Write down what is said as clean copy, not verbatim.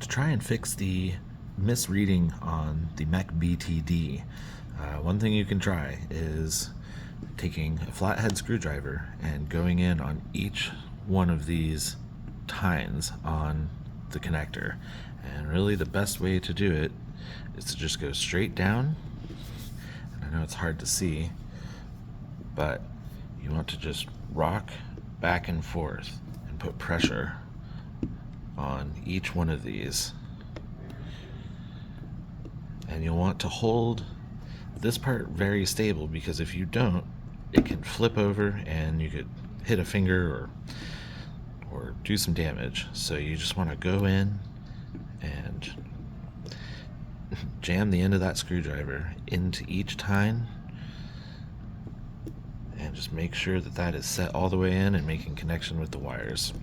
To try and fix the misreading on the Mec-Btd, one thing you can try is taking a flathead screwdriver and going in on each one of these tines on the connector. And really the best way to do it is to just go straight down. And I know it's hard to see, but you want to just rock back and forth and put pressure on each one of these. And you'll want to hold this part very stable, because if you don't, it can flip over and you could hit a finger or do some damage. So you just want to go in and jam the end of that screwdriver into each tine and just make sure that that is set all the way in and making connection with the wires.